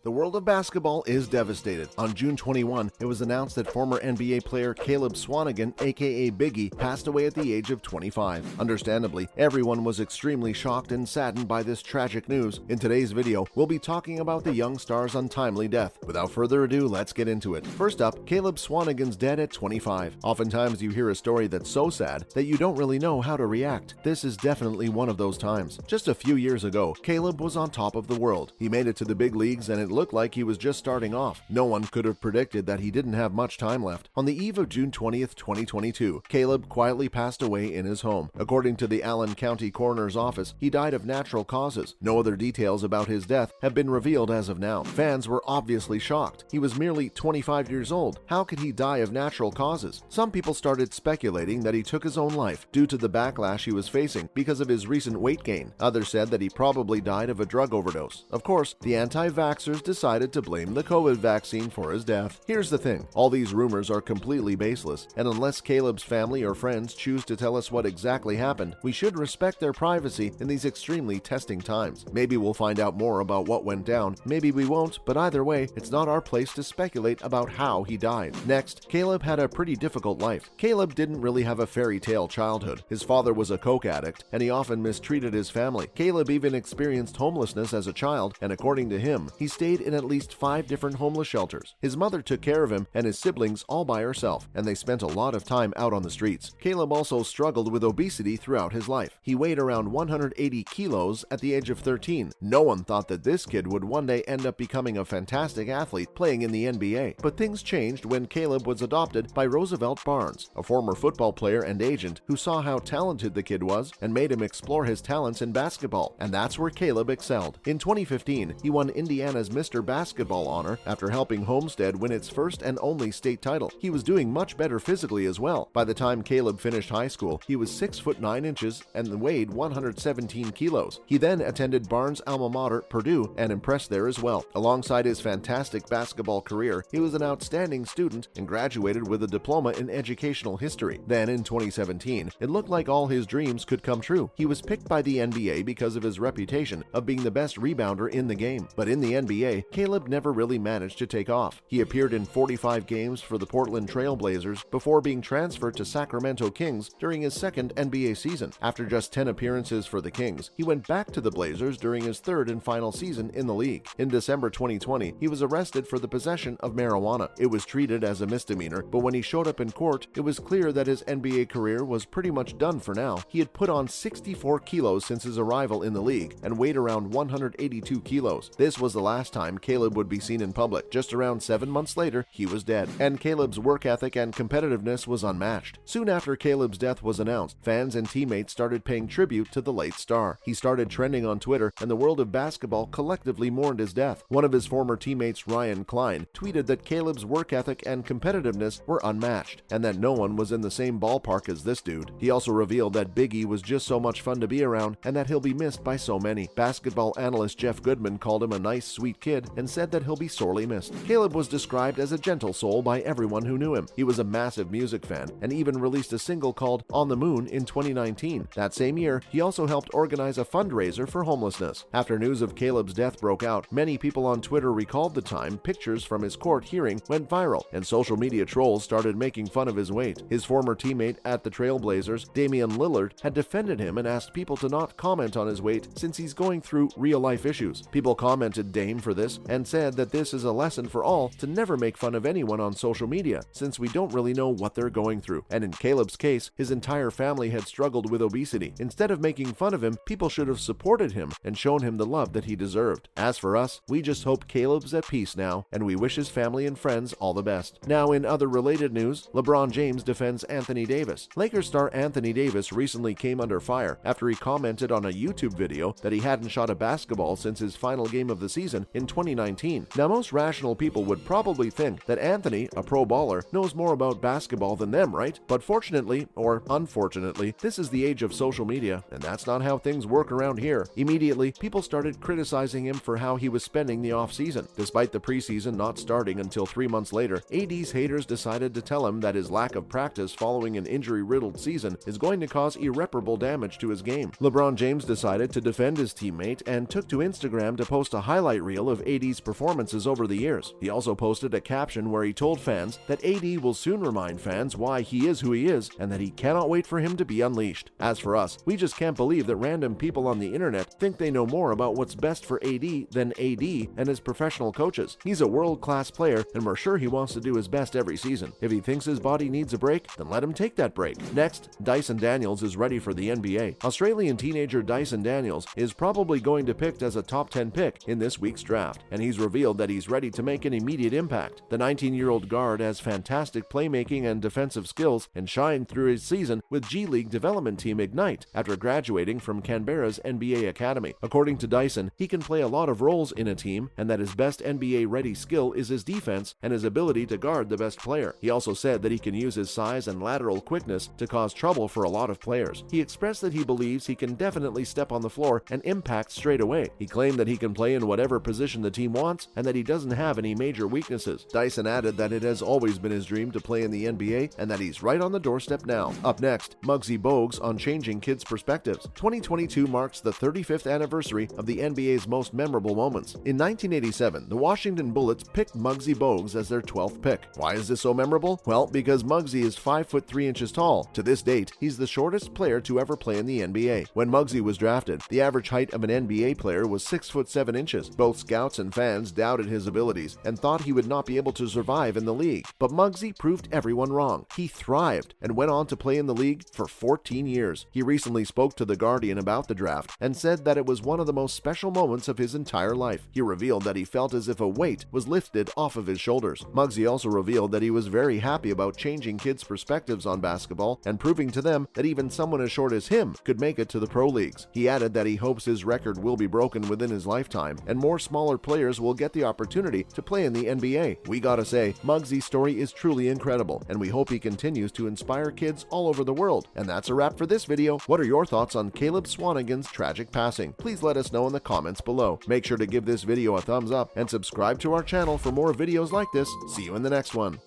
The world of basketball is devastated. On June 21, it was announced that former NBA player Caleb Swanigan, aka Biggie, passed away at the age of 25. Understandably, everyone was extremely shocked and saddened by this tragic news. In today's video, we'll be talking about the young star's untimely death. Without further ado, let's get into it. First up, Caleb Swanigan's dead at 25. Oftentimes you hear a story that's so sad that you don't really know how to react. This is definitely one of those times. Just a few years ago, Caleb was on top of the world. He made it to the big leagues and it looked like he was just starting off. No one could have predicted that he didn't have much time left. On the eve of June 20th, 2022, Caleb quietly passed away in his home. According to the Allen County Coroner's Office, he died of natural causes. No other details about his death have been revealed as of now. Fans were obviously shocked. He was merely 25 years old. How could he die of natural causes? Some people started speculating that he took his own life due to the backlash he was facing because of his recent weight gain. Others said that he probably died of a drug overdose. Of course, the anti-vaxxers decided to blame the COVID vaccine for his death. Here's the thing, all these rumors are completely baseless, and unless Caleb's family or friends choose to tell us what exactly happened, we should respect their privacy in these extremely testing times. Maybe we'll find out more about what went down, maybe we won't, but either way, it's not our place to speculate about how he died. Next, Caleb had a pretty difficult life. Caleb didn't really have a fairy tale childhood. His father was a coke addict, and he often mistreated his family. Caleb even experienced homelessness as a child, and according to him, he stayed in at least 5 different homeless shelters. His mother took care of him and his siblings all by herself, and they spent a lot of time out on the streets. Caleb also struggled with obesity throughout his life. He weighed around 180 kilos at the age of 13. No one thought that this kid would one day end up becoming a fantastic athlete playing in the NBA. But things changed when Caleb was adopted by Roosevelt Barnes, a former football player and agent who saw how talented the kid was and made him explore his talents in basketball. And that's where Caleb excelled. In 2015, he won Indiana's Mr. Basketball honor after helping Homestead win its first and only state title. He was doing much better physically as well. By the time Caleb finished high school, he was 6 foot 9 inches and weighed 117 kilos. He then attended Barnes' alma mater, Purdue, and impressed there as well. Alongside his fantastic basketball career, he was an outstanding student and graduated with a diploma in educational history. Then in 2017, it looked like all his dreams could come true. He was picked by the NBA because of his reputation of being the best rebounder in the game. But in the NBA, Caleb never really managed to take off. He appeared in 45 games for the Portland Trail Blazers before being transferred to Sacramento Kings during his second NBA season. After just 10 appearances for the Kings, he went back to the Blazers during his third and final season in the league. In December 2020, he was arrested for the possession of marijuana. It was treated as a misdemeanor, but when he showed up in court, it was clear that his NBA career was pretty much done for now. He had put on 64 kilos since his arrival in the league and weighed around 182 kilos. This was the last time Caleb would be seen in public. Just around 7 months later, he was dead, and Caleb's work ethic and competitiveness was unmatched. Soon after Caleb's death was announced, fans and teammates started paying tribute to the late star. He started trending on Twitter, and the world of basketball collectively mourned his death. One of his former teammates, Ryan Klein, tweeted that Caleb's work ethic and competitiveness were unmatched, and that no one was in the same ballpark as this dude. He also revealed that Biggie was just so much fun to be around, and that he'll be missed by so many. Basketball analyst Jeff Goodman called him a nice, sweet kid, and said that he'll be sorely missed. Caleb was described as a gentle soul by everyone who knew him. He was a massive music fan, and even released a single called On the Moon in 2019. That same year, he also helped organize a fundraiser for homelessness. After news of Caleb's death broke out, many people on Twitter recalled the time pictures from his court hearing went viral, and social media trolls started making fun of his weight. His former teammate at the Trailblazers, Damian Lillard, had defended him and asked people to not comment on his weight since he's going through real-life issues. People commented Dame for this and said that this is a lesson for all to never make fun of anyone on social media, since we don't really know what they're going through. And in Caleb's case, his entire family had struggled with obesity. Instead of making fun of him, people should have supported him and shown him the love that he deserved. As for us, we just hope Caleb's at peace now, and we wish his family and friends all the best. Now, in other related news, LeBron James defends Anthony Davis. Lakers star Anthony Davis recently came under fire after he commented on a YouTube video that he hadn't shot a basketball since his final game of the season in 2019. Now, most rational people would probably think that Anthony, a pro baller, knows more about basketball than them, right? But fortunately, or unfortunately, this is the age of social media, and that's not how things work around here. Immediately, people started criticizing him for how he was spending the offseason. Despite the preseason not starting until 3 months later, AD's haters decided to tell him that his lack of practice following an injury-riddled season is going to cause irreparable damage to his game. LeBron James decided to defend his teammate and took to Instagram to post a highlight reel critical of AD's performances over the years. He also posted a caption where he told fans that AD will soon remind fans why he is who he is and that he cannot wait for him to be unleashed. As for us, we just can't believe that random people on the internet think they know more about what's best for AD than AD and his professional coaches. He's a world-class player, and we're sure he wants to do his best every season. If he thinks his body needs a break, then let him take that break. Next, Dyson Daniels is ready for the NBA. Australian teenager Dyson Daniels is probably going to picked as a top 10 pick in this week's draft, and he's revealed that he's ready to make an immediate impact. The 19-year-old guard has fantastic playmaking and defensive skills and shined through his season with G League development team Ignite after graduating from Canberra's NBA Academy. According to Dyson, he can play a lot of roles in a team and that his best NBA-ready skill is his defense and his ability to guard the best player. He also said that he can use his size and lateral quickness to cause trouble for a lot of players. He expressed that he believes he can definitely step on the floor and impact straight away. He claimed that he can play in whatever position the team wants and that he doesn't have any major weaknesses. Dyson added that it has always been his dream to play in the NBA and that he's right on the doorstep now. Up next, Muggsy Bogues on changing kids' perspectives. 2022 marks the 35th anniversary of the NBA's most memorable moments. In 1987, the Washington Bullets picked Muggsy Bogues as their 12th pick. Why is this so memorable? Well, because Muggsy is 5 foot 3 inches tall. To this date, he's the shortest player to ever play in the NBA. When Muggsy was drafted, the average height of an NBA player was 6 foot 7 inches. Both scouts and fans doubted his abilities and thought he would not be able to survive in the league. But Muggsy proved everyone wrong. He thrived and went on to play in the league for 14 years. He recently spoke to The Guardian about the draft and said that it was one of the most special moments of his entire life. He revealed that he felt as if a weight was lifted off of his shoulders. Muggsy also revealed that he was very happy about changing kids' perspectives on basketball and proving to them that even someone as short as him could make it to the pro leagues. He added that he hopes his record will be broken within his lifetime and more smaller players will get the opportunity to play in the NBA. We gotta say, Muggsy's story is truly incredible, and we hope he continues to inspire kids all over the world. And that's a wrap for this video. What are your thoughts on Caleb Swanigan's tragic passing? Please let us know in the comments below. Make sure to give this video a thumbs up and subscribe to our channel for more videos like this. See you in the next one.